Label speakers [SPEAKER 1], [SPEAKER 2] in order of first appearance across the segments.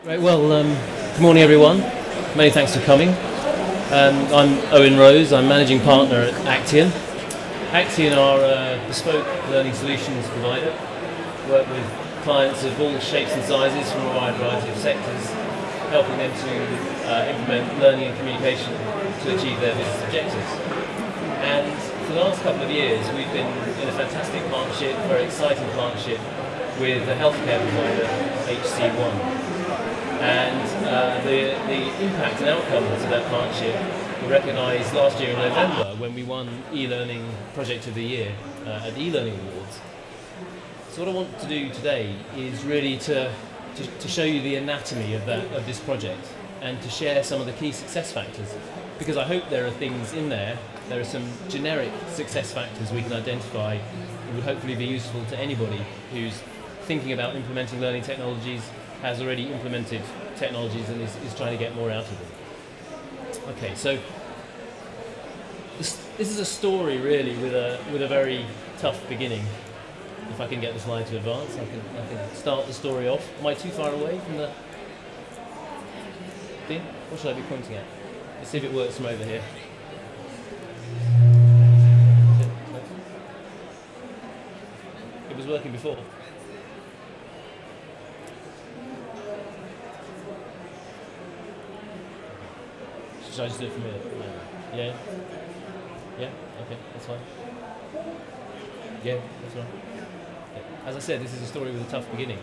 [SPEAKER 1] Right, well, good morning everyone. Many thanks for coming. I'm Owen Rose, I'm Managing Partner at Acteon. Acteon are a bespoke learning solutions provider. Work with clients of all shapes and sizes from a wide variety of sectors, helping them to implement learning and communication to achieve their business objectives. And for the last couple of years we've been in a fantastic partnership, very exciting partnership with the healthcare provider HC1. And the impact and outcomes of that partnership were recognised last year in November when we won e-learning Project of the Year at the e-learning awards. So what I want to do today is really to show you the anatomy of this project and to share some of the key success factors, because I hope there are things in there are some generic success factors we can identify that would hopefully be useful to anybody who's thinking about implementing learning technologies, has already implemented technologies and is trying to get more out of them. Okay, so this is a story really with a very tough beginning. If I can get the slide to advance, I can start the story off. Am I too far away from the thing? What should I be pointing at? Let's see if it works from over here. It was working before. Should I just do it from here? Yeah? Yeah? Okay, that's fine. Yeah, that's right. Yeah. As I said, this is a story with a tough beginning.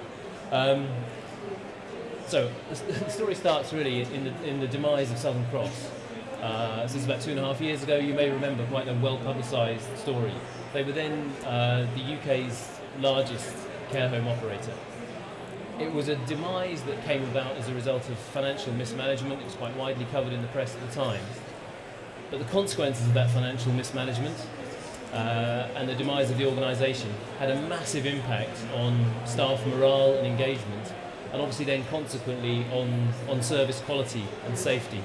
[SPEAKER 1] So, the story starts really in the demise of Southern Cross. This is about 2.5 years ago. You may remember quite a well-publicised story. They were then the UK's largest care home operator. It was a demise that came about as a result of financial mismanagement. It was quite widely covered in the press at the time. But the consequences of that financial mismanagement and the demise of the organisation had a massive impact on staff morale and engagement, and obviously then consequently on service quality and safety.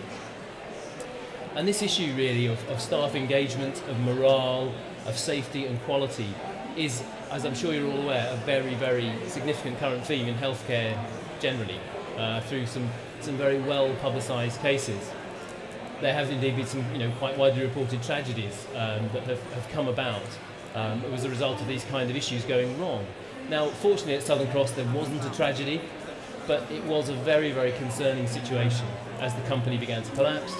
[SPEAKER 1] And this issue really of staff engagement, of morale, of safety and quality is, as I'm sure you're all aware, a very, very significant current theme in healthcare generally, through some very well publicised cases. There have indeed been some quite widely reported tragedies that have come about as a result of these kind of issues going wrong. Now, fortunately at Southern Cross there wasn't a tragedy, but it was a very, very concerning situation as the company began to collapse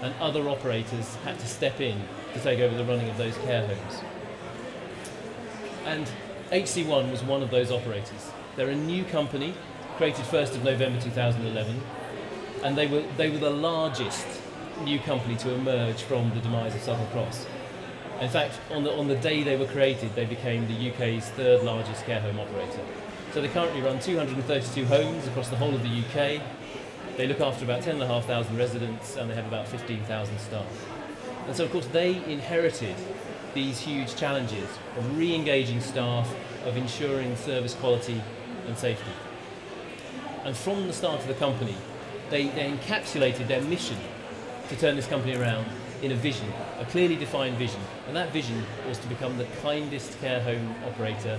[SPEAKER 1] and other operators had to step in to take over the running of those care homes. And HC1 was one of those operators. They're a new company, created 1st of November 2011, and they were the largest new company to emerge from the demise of Southern Cross. In fact, on the day they were created, they became the UK's 3rd largest care home operator. So they currently run 232 homes across the whole of the UK. They look after about 10,500 residents, and they have about 15,000 staff. And so, of course, they inherited these huge challenges of re-engaging staff, of ensuring service quality and safety. And from the start of the company, they encapsulated their mission to turn this company around in a vision, a clearly defined vision. And that vision was to become the kindest care home operator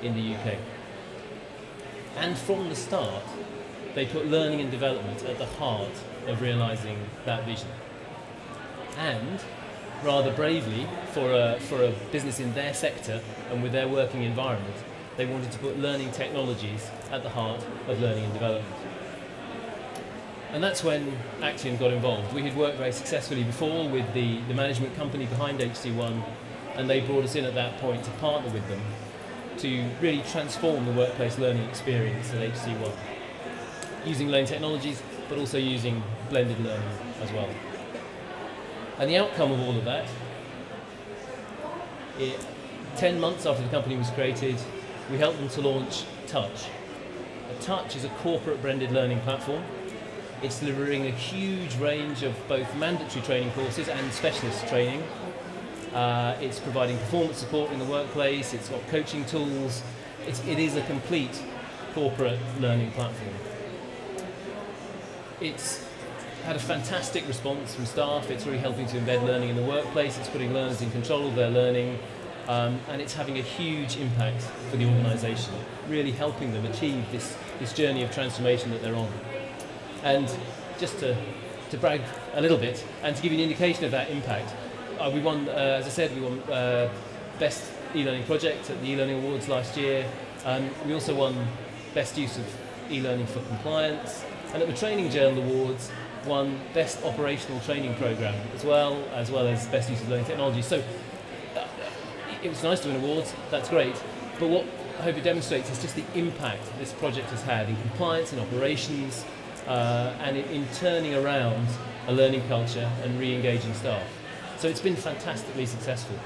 [SPEAKER 1] in the UK. And from the start, they put learning and development at the heart of realising that vision. And rather bravely, for a business in their sector and with their working environment, they wanted to put learning technologies at the heart of learning and development. And that's when Acteon got involved. We had worked very successfully before with the management company behind HC1, and they brought us in at that point to partner with them to really transform the workplace learning experience at HC1, using learning technologies, but also using blended learning as well. And the outcome of all of that, 10 months after the company was created, we helped them to launch Touch. Touch is a corporate blended learning platform. It's delivering a huge range of both mandatory training courses and specialist training. It's providing performance support in the workplace, it's got coaching tools. It is a complete corporate learning platform. It's had a fantastic response from staff. It's really helping to embed learning in the workplace. It's putting learners in control of their learning, and it's having a huge impact for the organisation, really helping them achieve this journey of transformation that they're on. And just to brag a little bit and to give you an indication of that impact, we won, as I said, we won Best E-Learning Project at the E-Learning Awards last year. We also won Best Use of E-Learning for Compliance, and at the Training Journal Awards won Best Operational Training Programme as well as Best Use of Learning Technology. So it was nice to win awards, that's great, but what I hope it demonstrates is just the impact this project has had in compliance, in operations, and in turning around a learning culture and re-engaging staff. So it's been fantastically successful.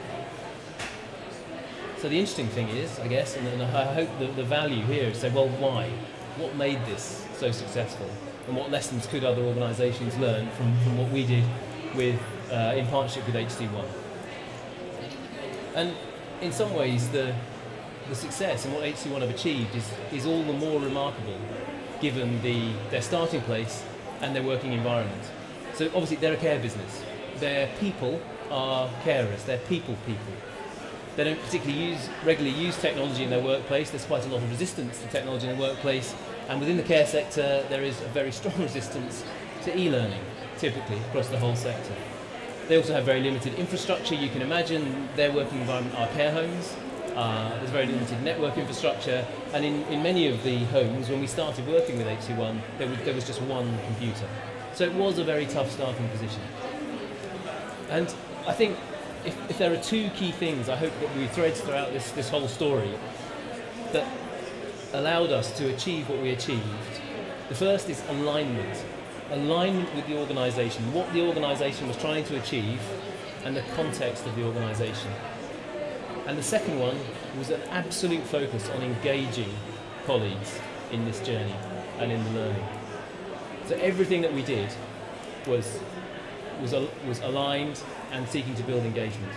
[SPEAKER 1] So the interesting thing is, I guess, and I hope that the value here is to say, well, why? What made this so successful? And what lessons could other organisations learn from what we did with, in partnership with HC1? And in some ways, the success and what HC1 have achieved is all the more remarkable given their starting place and their working environment. So obviously they're a care business. Their people are carers, they're people. They don't particularly regularly use technology in their workplace. There's quite a lot of resistance to technology in the workplace, and within the care sector there is a very strong resistance to e-learning, typically across the whole sector. They also have very limited infrastructure. You can imagine their working environment are care homes. There's very limited network infrastructure, and in many of the homes, when we started working with HC1, there was just one computer. So it was a very tough starting position. And I think if there are two key things I hope that we thread throughout this whole story that allowed us to achieve what we achieved, the first is alignment. Alignment with the organisation, what the organisation was trying to achieve and the context of the organisation. And the second one was an absolute focus on engaging colleagues in this journey and in the learning. So everything that we did was aligned and seeking to build engagement.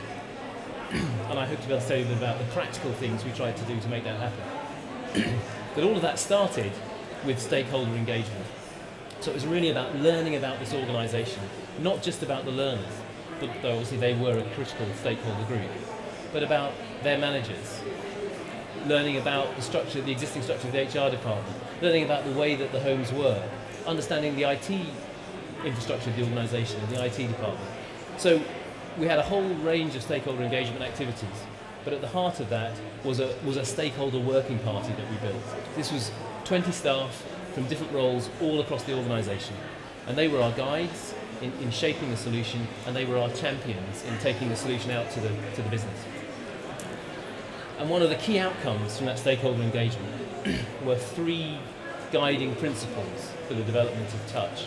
[SPEAKER 1] And I hope to be able to tell you a bit about the practical things we tried to do to make that happen. But all of that started with stakeholder engagement. So it was really about learning about this organisation, not just about the learners, but though obviously they were a critical stakeholder group, but about their managers, learning about the structure, the existing structure of the HR department, learning about the way that the homes work, understanding the IT infrastructure of the organisation and the IT department. So we had a whole range of stakeholder engagement activities, but at the heart of that was a stakeholder working party that we built. This was 20 staff from different roles all across the organisation, and they were our guides in shaping the solution, and they were our champions in taking the solution out to the business. And one of the key outcomes from that stakeholder engagement were 3 guiding principles for the development of touch.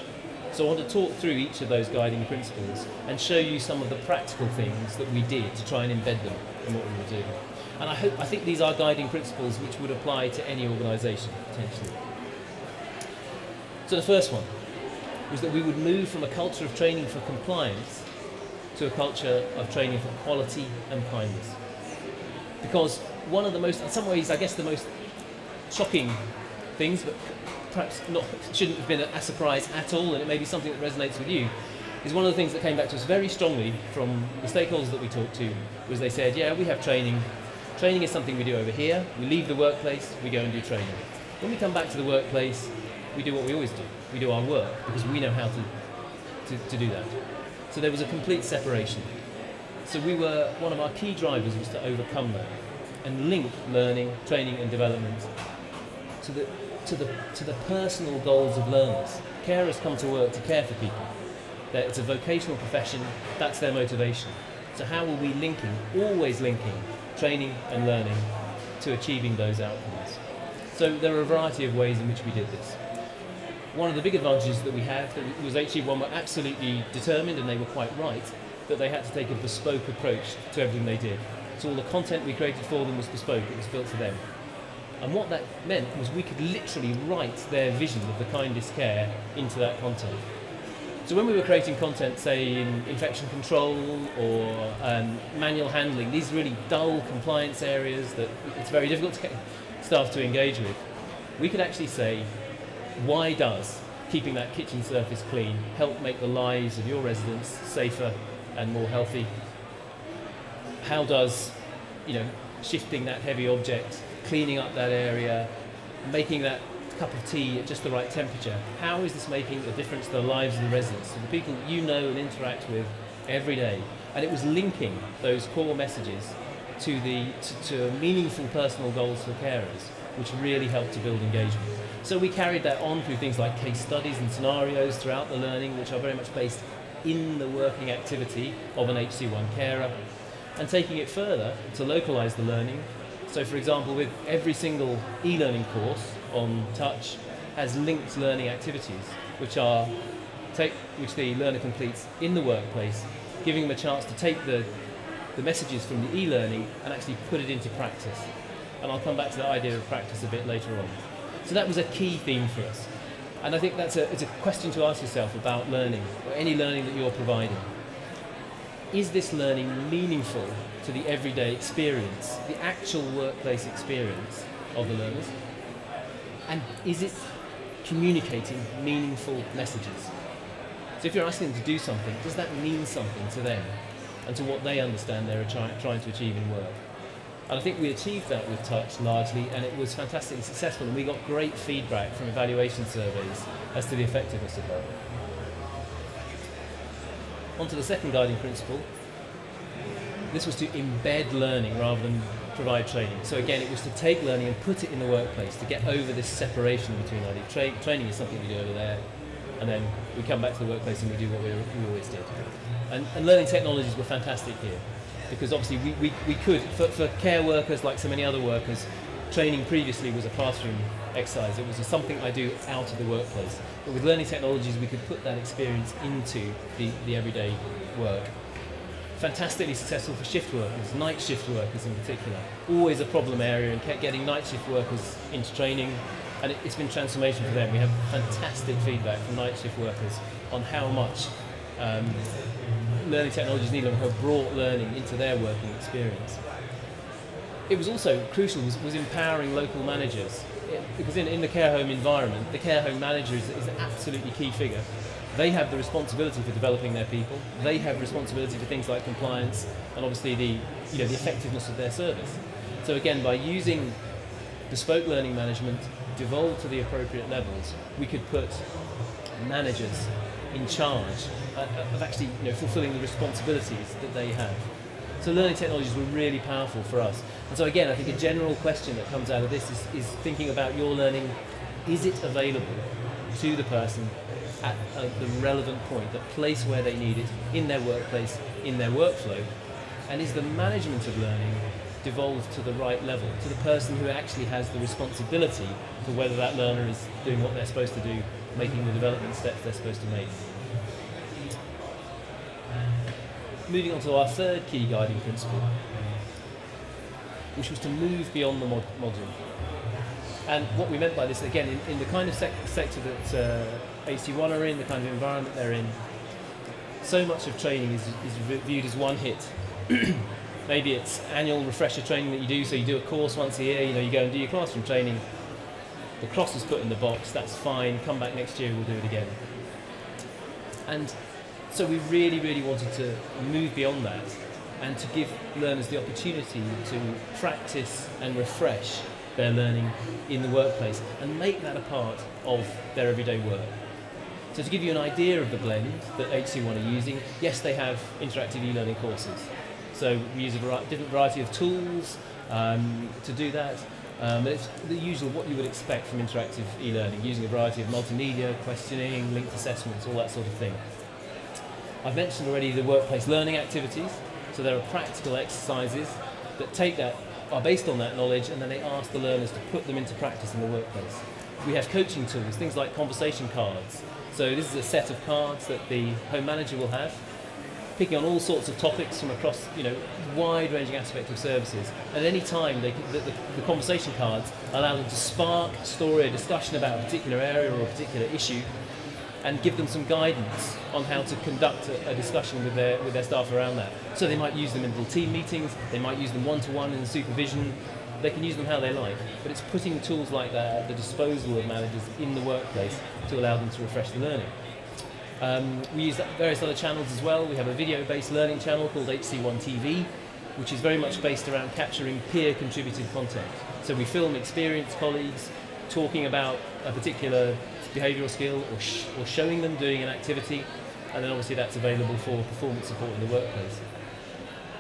[SPEAKER 1] So I want to talk through each of those guiding principles and show you some of the practical things that we did to try and embed them in what we were doing. And I think these are guiding principles which would apply to any organisation, potentially. So the first one was that we would move from a culture of training for compliance to a culture of training for quality and kindness. Because one of the most, in some ways, I guess the most shocking things, but perhaps shouldn't have been a surprise at all, and it may be something that resonates with you, is one of the things that came back to us very strongly from the stakeholders that we talked to, was they said, yeah, we have training. Training is something we do over here. We leave the workplace, we go and do training. When we come back to the workplace, we do what we always do. We do our work because we know how to do that. So there was a complete separation. So one of our key drivers was to overcome that and link learning, training and development to the personal goals of learners. Carers come to work to care for people. It's a vocational profession, that's their motivation. So how are we always linking training and learning to achieving those outcomes? So there are a variety of ways in which we did this. One of the big advantages that we had was HC1 were absolutely determined, and they were quite right, that they had to take a bespoke approach to everything they did. So all the content we created for them was bespoke, it was built for them. And what that meant was we could literally write their vision of the kindest care into that content. So when we were creating content, say in infection control or manual handling, these really dull compliance areas that it's very difficult to get staff to engage with, we could actually say, why does keeping that kitchen surface clean help make the lives of your residents safer and more healthy? How does, shifting that heavy object, cleaning up that area, making that cup of tea at just the right temperature. How is this making a difference to the lives of the residents, to the people that you know and interact with every day? And it was linking those core messages to meaningful personal goals for carers, which really helped to build engagement. So we carried that on through things like case studies and scenarios throughout the learning, which are very much based in the working activity of an HC1 carer, and taking it further to localise the learning. So for example, with every single e-learning course on Touch has linked learning activities, which the learner completes in the workplace, giving them a chance to take the messages from the e-learning and actually put it into practice. And I'll come back to the idea of practice a bit later on. So that was a key theme for us. And I think it's a question to ask yourself about learning, or any learning that you're providing. Is this learning meaningful to the everyday experience, the actual workplace experience of the learners? And is it communicating meaningful messages? So if you're asking them to do something, does that mean something to them and to what they understand they're trying to achieve in work? And I think we achieved that with Touch largely, and it was fantastically successful, and we got great feedback from evaluation surveys as to the effectiveness of that. On to the second guiding principle. This was to embed learning rather than provide training. So again, it was to take learning and put it in the workplace, to get over this separation between training is something we do over there, and then we come back to the workplace and we do what we always did. And learning technologies were fantastic here, because obviously we could, for care workers like so many other workers, training previously was a classroom exercise. It was something I do out of the workplace. But with learning technologies, we could put that experience into the everyday work. Fantastically successful for shift workers, night shift workers in particular. Always a problem area, and kept getting night shift workers into training, and it's been transformation for them. We have fantastic feedback from night shift workers on how much learning technologies need and have brought learning into their working experience. It was also crucial, was empowering local managers, because in the care home environment, the care home manager is an absolutely key figure. They have the responsibility for developing their people. They have responsibility for things like compliance and obviously the effectiveness of their service. So again, by using bespoke learning management devolved to the appropriate levels, we could put managers in charge of actually fulfilling the responsibilities that they have. So learning technologies were really powerful for us. And so again, I think a general question that comes out of this is thinking about your learning. Is it available to the person at the relevant point, the place where they need it, in their workplace, in their workflow? And is the management of learning devolved to the right level, to the person who actually has the responsibility for whether that learner is doing what they're supposed to do, making the development steps they're supposed to make? Moving on to our third key guiding principle, which was to move beyond the module. And what we meant by this, again, in the kind of sector that HC1 are in, the kind of environment they're in, so much of training is viewed as one hit. Maybe it's annual refresher training that you do, so you do a course once a year, you go and do your classroom training, the cross is put in the box, that's fine, come back next year, we'll do it again. And so we really, really wanted to move beyond that and to give learners the opportunity to practice and refresh their learning in the workplace and make that a part of their everyday work. So to give you an idea of the blend that HC1 are using, yes, they have interactive e-learning courses. So we use a different variety of tools to do that. But it's the usual, what you would expect from interactive e-learning, using a variety of multimedia, questioning, linked assessments, all that sort of thing. I've mentioned already the workplace learning activities. So there are practical exercises that are based on that knowledge, and then they ask the learners to put them into practice in the workplace. We have coaching tools, things like conversation cards. So this is a set of cards that the home manager will have, picking on all sorts of topics from across, wide-ranging aspects of services. At any time, the conversation cards allow them to spark a story, a discussion about a particular area or a particular issue, and give them some guidance on how to conduct a discussion with their staff around that. So they might use them in little team meetings, they might use them one-to-one in supervision, they can use them how they like, but it's putting tools like that at the disposal of managers in the workplace to allow them to refresh the learning. We use various other channels as well. We have a video-based learning channel called HC1 TV, which is very much based around capturing peer-contributed content. So we film experienced colleagues talking about a particular behavioural skill or showing them doing an activity, and then obviously that's available for performance support in the workplace.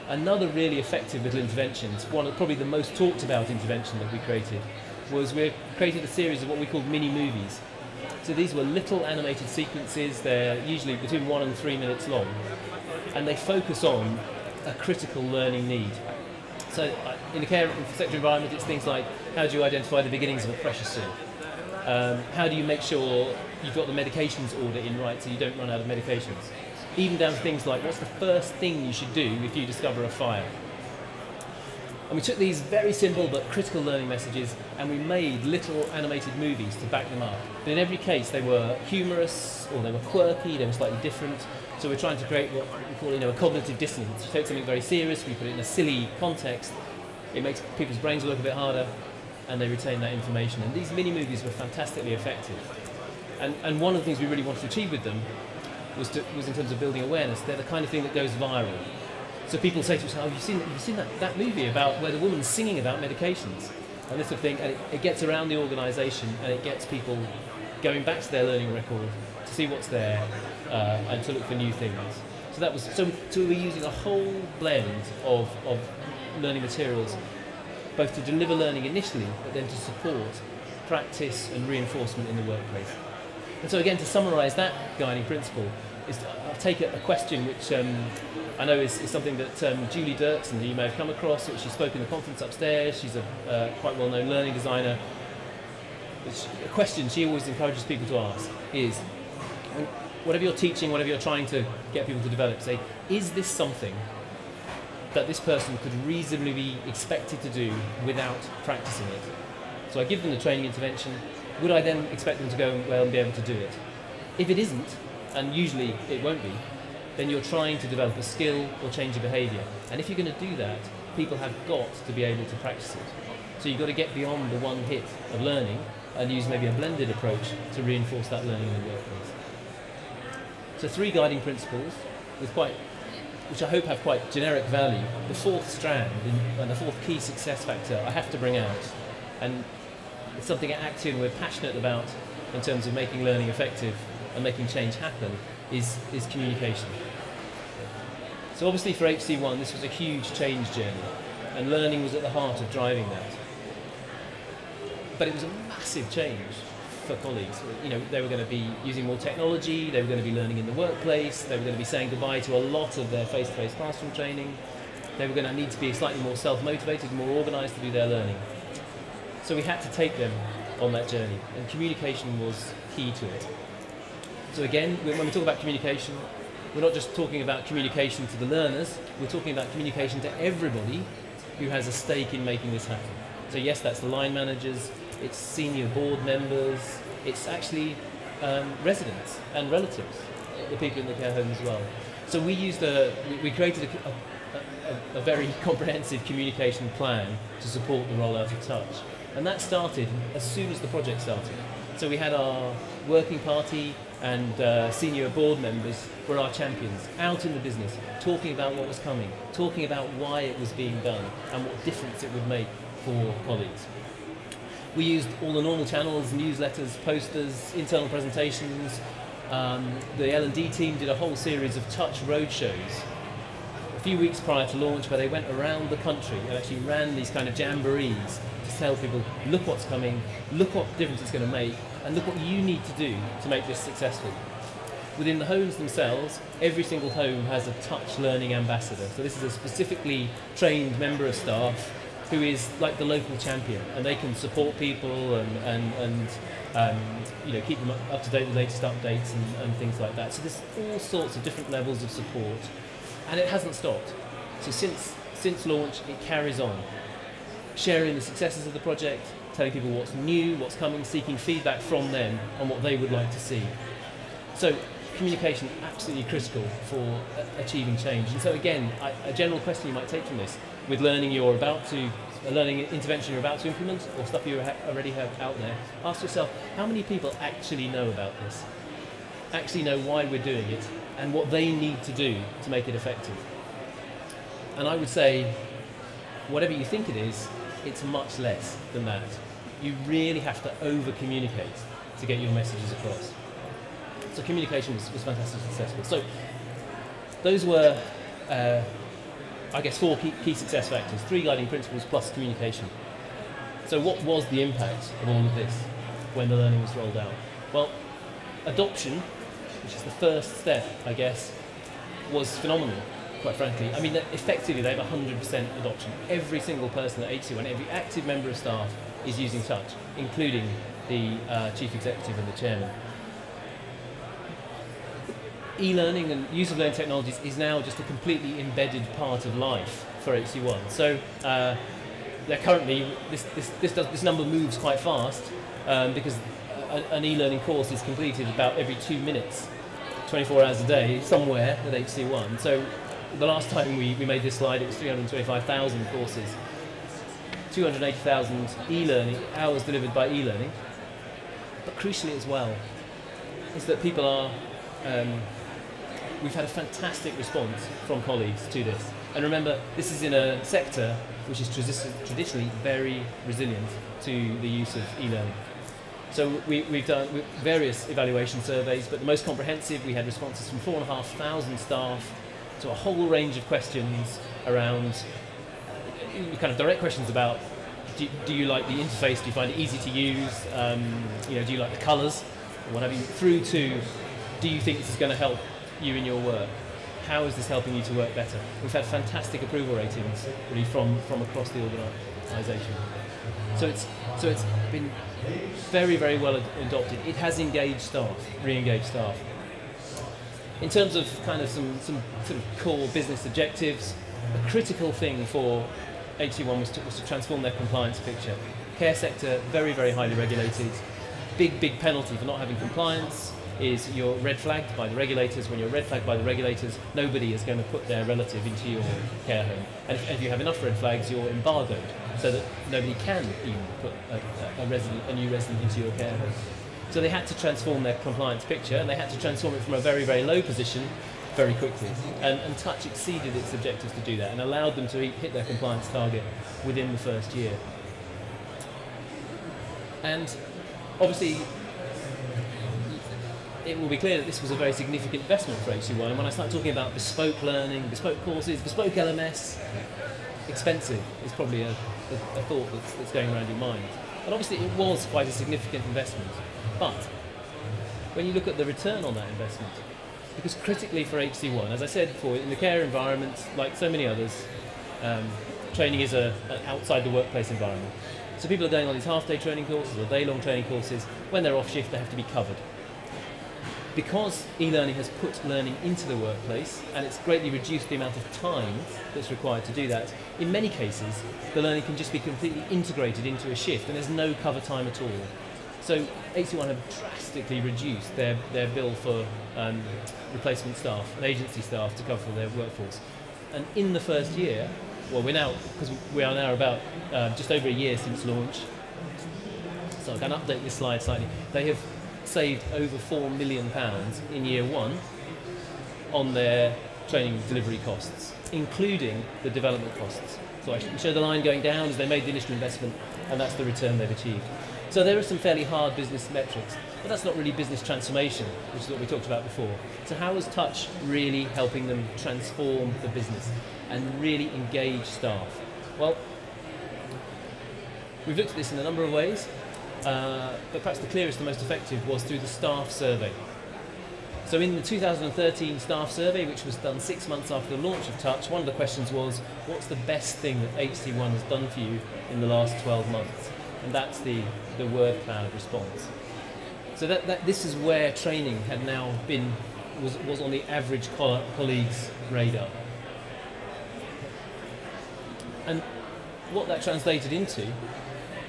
[SPEAKER 1] Another really effective little intervention, one of probably the most talked about intervention that we created, was we created a series of what we called mini movies. So these were little animated sequences, they're usually between 1 and 3 minutes long, and they focus on a critical learning need. So in the care sector environment, it's things like, how do you identify the beginnings of a pressure sore? How do you make sure you've got the medications order in right so you don't run out of medications? Even down to things like, what's the first thing you should do if you discover a fire? And we took these very simple but critical learning messages and we made little animated movies to back them up. But in every case they were humorous, or they were quirky, they were slightly different. So we're trying to create what we call, a cognitive dissonance. You take something very serious, we put it in a silly context, it makes people's brains work a bit harder, and they retain that information. And these mini movies were fantastically effective. And one of the things we really wanted to achieve with them was in terms of building awareness. They're the kind of thing that goes viral. So people say to us, oh, have you seen that movie about where the woman's singing about medications? And this sort of thing, and it gets around the organisation and it gets people going back to their learning record to see what's there and to look for new things. So we're using a whole blend of learning materials, both to deliver learning initially, but then to support practice and reinforcement in the workplace. And so again, to summarise that guiding principle, I'll take a question which I know is something that Julie Dirksen, who you may have come across, which she spoke in the conference upstairs. She's a quite well-known learning designer. A question she always encourages people to ask is, whatever you're teaching, whatever you're trying to get people to develop, say, is this something that this person could reasonably be expected to do without practicing it? So I give them the training intervention. Would I then expect them to go and be able to do it? If it isn't, and usually it won't be, then you're trying to develop a skill or change a behaviour. And if you're going to do that, people have got to be able to practice it. So you've got to get beyond the one hit of learning and use maybe a blended approach to reinforce that learning in the workplace. So 3 guiding principles, which I hope have quite generic value. The 4th strand and the 4th key success factor I have to bring out, and it's something at Acteon we're passionate about in terms of making learning effective and making change happen, is communication. So obviously for HC1 this was a huge change journey, and learning was at the heart of driving that. But it was a massive change for colleagues. They were going to be using more technology, they were going to be learning in the workplace, they were going to be saying goodbye to a lot of their face-to-face classroom training, they were going to need to be slightly more self-motivated, more organised to do their learning. So we had to take them on that journey, and communication was key to it. So again, when we talk about communication, we're not just talking about communication to the learners, we're talking about communication to everybody who has a stake in making this happen. So yes, that's the line managers, it's senior board members, it's actually residents and relatives, the people in the care home as well. So we created a very comprehensive communication plan to support the rollout of Touch. And that started as soon as the project started. So we had our working party and senior board members were our champions, out in the business, talking about what was coming, talking about why it was being done and what difference it would make for colleagues. We used all the normal channels, newsletters, posters, internal presentations. The L&D team did a whole series of Touch roadshows a few weeks prior to launch, where they went around the country and actually ran these kind of jamborees to tell people, look what's coming, look what difference it's going to make, and look what you need to do to make this successful. Within the homes themselves, every single home has a Touch Learning Ambassador. So this is a specifically trained member of staff who is like the local champion, and they can support people and keep them up to date with the latest updates and things like that. So there's all sorts of different levels of support, and it hasn't stopped. So since launch, it carries on, sharing the successes of the project, telling people what's new, what's coming, seeking feedback from them on what they would like to see. So communication, absolutely critical for achieving change. And so again, a general question you might take from this, with learning learning intervention you're about to implement, or stuff you already have out there, ask yourself, how many people actually know about this? Actually know why we're doing it, and what they need to do to make it effective? And I would say, whatever you think it is, it's much less than that. you really have to over-communicate to get your messages across. So communication was fantastically successful. So those were, I guess, 4 key success factors, 3 guiding principles plus communication. So what was the impact of all of this when the learning was rolled out? Well, adoption, which is the first step, I guess, was phenomenal, quite frankly. I mean, effectively, they have 100% adoption. Every single person at HC1, every active member of staff is using touch, including the chief executive and the chairman. E-learning and use of learning technologies is now just a completely embedded part of life for HC1. So they're currently, this number moves quite fast because an e-learning course is completed about every 2 minutes, 24 hours a day, somewhere at HC1. So the last time we made this slide, it was 325,000 courses, 280,000 e-learning hours delivered by e-learning. But crucially as well, is that people are, we've had a fantastic response from colleagues to this. And remember, this is in a sector which is traditionally very resilient to the use of e-learning. So we've done various evaluation surveys, but the most comprehensive, we had responses from 4,500 staff to a whole range of questions around, kind of direct questions about, do you like the interface, do you find it easy to use, do you like the colours, or what have you, through to, do you think this is going to help you in your work? How is this helping you to work better? We've had fantastic approval ratings really from across the organisation. So it's been very, very well adopted. It has engaged staff, re-engaged staff. In terms of kind of some sort of core business objectives, a critical thing for HC1 was to transform their compliance picture. Care sector, very, very highly regulated. Big penalty for not having compliance is you're red flagged by the regulators. When you're red flagged by the regulators, nobody is going to put their relative into your care home. And if you have enough red flags, you're embargoed, so that nobody can even put a new resident into your care home. So they had to transform their compliance picture, and they had to transform it from a very, very low position very quickly. And Touch exceeded its objectives to do that and allowed them to hit their compliance target within the first year. And obviously, it will be clear that this was a very significant investment for HC1. And when I start talking about bespoke learning, bespoke courses, bespoke LMS, expensive is probably a thought that's going around your mind. And obviously it was quite a significant investment. But when you look at the return on that investment, because critically for HC1, as I said before, in the care environment, like so many others, training is an outside the workplace environment. So people are going on these half-day training courses or day-long training courses. When they're off shift, they have to be covered. Because e-learning has put learning into the workplace and it's greatly reduced the amount of time that's required to do that, in many cases the learning can just be completely integrated into a shift and there's no cover time at all. So HC1 have drastically reduced their bill for replacement staff and agency staff to cover their workforce. And in the first year, well, we are now about just over a year since launch, so I'm going to update this slide slightly. They have saved over £4 million in year one on their training delivery costs, including the development costs. So I show the line going down as they made the initial investment, and that's the return they've achieved. So there are some fairly hard business metrics, but that's not really business transformation, which is what we talked about before. So how is Touch really helping them transform the business and really engage staff? Well, we've looked at this in a number of ways. But perhaps the clearest and most effective was through the staff survey. So in the 2013 staff survey, which was done 6 months after the launch of Touch, one of the questions was, what's the best thing that HC1 has done for you in the last 12 months? And that's the word cloud response. So this is where training had now been, was on the average colleague's radar. And what that translated into,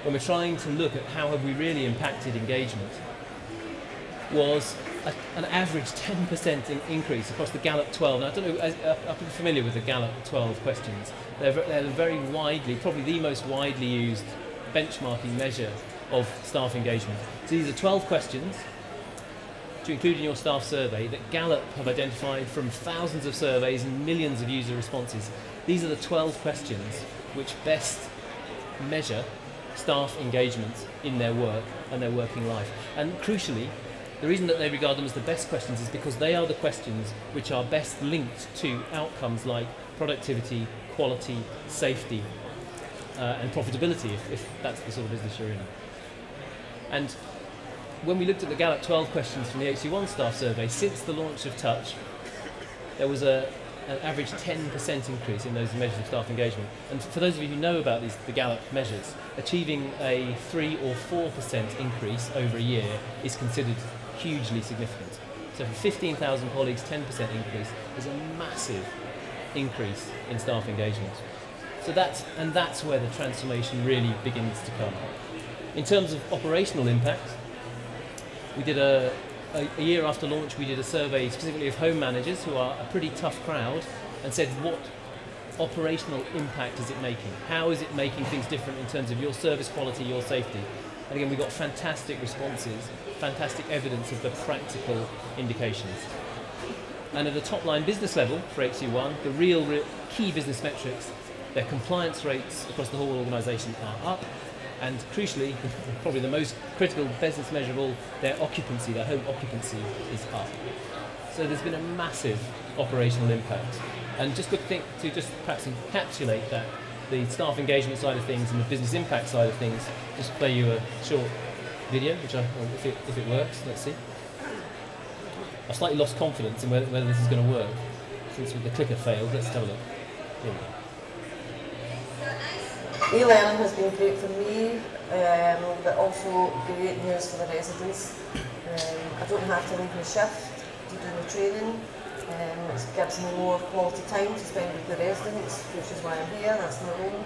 [SPEAKER 1] when we're trying to look at how have we really impacted engagement, was an average 10% increase across the Gallup 12. Now, I don't know, are people familiar with the Gallup 12 questions? They're very widely, probably the most widely used benchmarking measure of staff engagement. So these are 12 questions to include in your staff survey that Gallup have identified from thousands of surveys and millions of user responses. These are the 12 questions which best measure staff engagement in their work and their working life. And crucially, the reason that they regard them as the best questions is because they are the questions which are best linked to outcomes like productivity, quality, safety, and profitability, if that's the sort of business you're in. And when we looked at the Gallup 12 questions from the HC1 staff survey, since the launch of Touch, there was an average 10% increase in those measures of staff engagement. And for those of you who know about the Gallup measures, achieving a 3 or 4% increase over a year is considered hugely significant. So for 15,000 colleagues, 10% increase is a massive increase in staff engagement. So that's where the transformation really begins to come. In terms of operational impact, we did a year after launch, we did a survey specifically of home managers, who are a pretty tough crowd, and said, what operational impact is it making? How is it making things different in terms of your service quality, your safety? And again, we got fantastic responses, fantastic evidence of the practical indications. And at a top-line business level for HC1, the real key business metrics, their compliance rates across the whole organisation are up, and crucially, probably the most critical business measure of all, their occupancy, their home occupancy is up. So there's been a massive operational impact. And just quick thing to just perhaps encapsulate that, the staff engagement side of things and the business impact side of things, just play you a short video, which if it works, let's see. I've slightly lost confidence in whether this is going to work, since the clicker failed. Let's have a look. Here we go.
[SPEAKER 2] E-learning has been great for me, but also great news for the residents. I don't have to leave my shift to do my training. It gives me more quality time to spend with the residents, which is why I'm here, that's my role.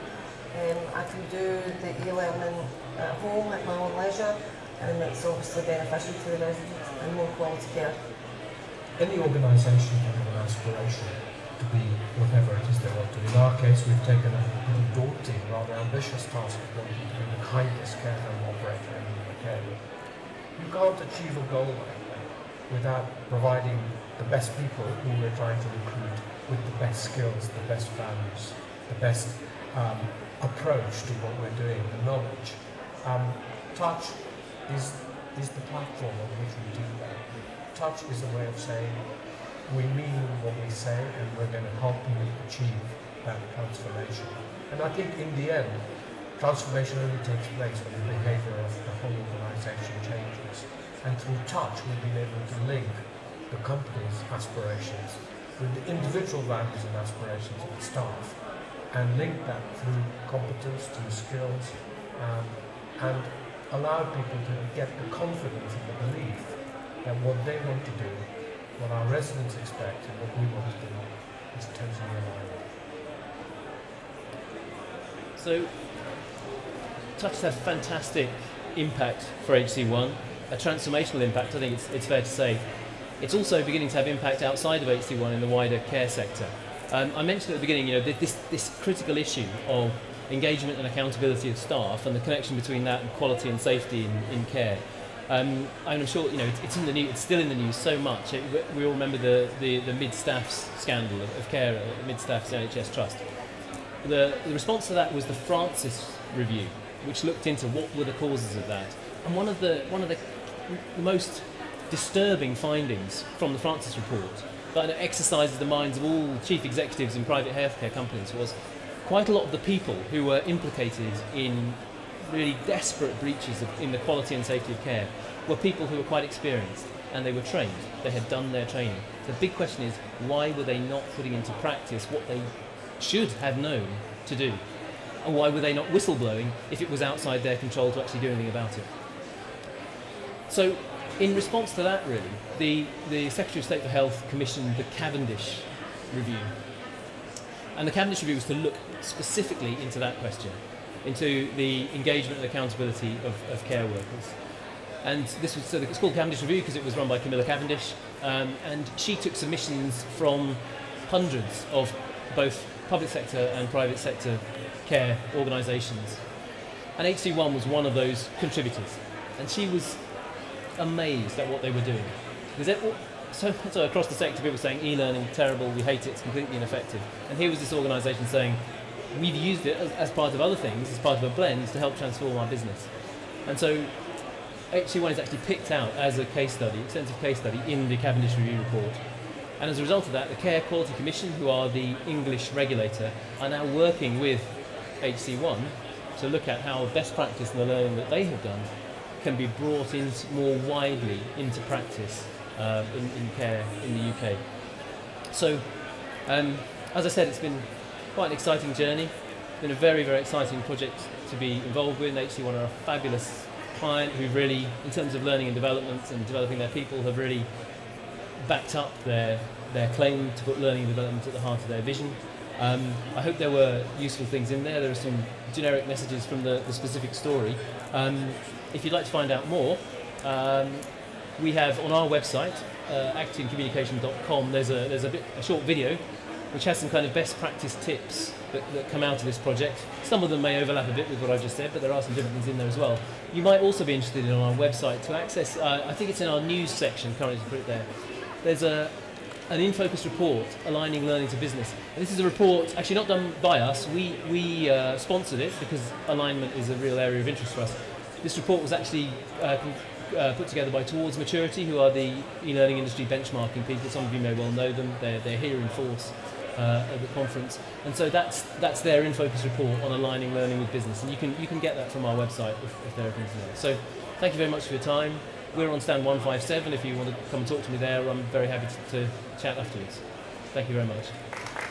[SPEAKER 2] I can do the e-learning at home at my own leisure, and it's obviously beneficial to the residents and more quality care.
[SPEAKER 3] Any organisation can have an aspiration to be whatever it is they want to. In our case, we've taken a pretty daunting, rather ambitious task of wanting to be the kindest care home operator in the UK. You can't achieve a goal like that without providing the best people who we're trying to recruit with the best skills, the best values, the best approach to what we're doing, the knowledge. Touch is the platform on which we do that. Touch is a way of saying, we mean what we say, and we're going to help you achieve that transformation. And I think in the end, transformation only takes place when the behaviour of the whole organisation changes. And through Touch, we've been able to link the company's aspirations with the individual values and aspirations of the staff, and link that through competence, through skills, and allow people to get the confidence and the belief that what they want to do, what our residents expect, and what we want to do is totally aligned.
[SPEAKER 1] So, Touch has had fantastic impact for HC1, a transformational impact, I think it's fair to say. It's also beginning to have impact outside of HC1 in the wider care sector. I mentioned at the beginning, this critical issue of engagement and accountability of staff, and the connection between that and quality and safety in care. I'm sure it's in the news. It's still in the news so much. We all remember the mid-staffs scandal of care, mid-staffs NHS Trust. The response to that was the Francis review, which looked into what were the causes of that. And one of the most disturbing findings from the Francis report, that exercises the minds of all chief executives in private healthcare companies, was quite a lot of the people who were implicated in really desperate breaches in the quality and safety of care were people who were quite experienced, and they were trained. They had done their training. The big question is, why were they not putting into practice what they should have known to do? And why were they not whistleblowing if it was outside their control to actually do anything about it? So, in response to that, really, the Secretary of State for Health commissioned the Cavendish Review. And the Cavendish Review was to look specifically into that question, into the engagement and accountability of care workers. And this was, so it's called Cavendish Review because it was run by Camilla Cavendish, and she took submissions from hundreds of both public sector and private sector care organisations. And HC1 was one of those contributors. And she was amazed at what they were doing. Because so across the sector, people were saying e-learning, terrible, we hate it, it's completely ineffective. And here was this organisation saying, we've used it as part of other things, as part of a blend to help transform our business. And so HC1 is actually picked out as a case study, extensive case study in the Cavendish Review report. And as a result of that, the Care Quality Commission, who are the English regulator, are now working with HC1 to look at how best practice and the learning that they have done can be brought in more widely into practice in care in the UK. So, as I said, it's been quite an exciting journey. It's been a very, very exciting project to be involved with. HC1 are a fabulous client who really, in terms of learning and development and developing their people, have really backed up their claim to put learning and development at the heart of their vision. I hope there were useful things in there. There are some generic messages from the specific story. If you'd like to find out more, we have on our website, acteoncommunication.com, there's a short video which has some kind of best practice tips that come out of this project. Some of them may overlap a bit with what I've just said, but there are some different things in there as well. You might also be interested in on our website to access, I think it's in our news section currently to put it there. There's an in-focus report aligning learning to business. And this is a report actually not done by us. We sponsored it because alignment is a real area of interest for us. This report was actually put together by Towards Maturity, who are the e-learning industry benchmarking people. Some of you may well know them. They're here in force at the conference, and so that's their in-focus report on aligning learning with business. And you can get that from our website if there are things in there. So thank you very much for your time. We're on stand 157. If you want to come and talk to me there, I'm very happy to chat afterwards. Thank you very much.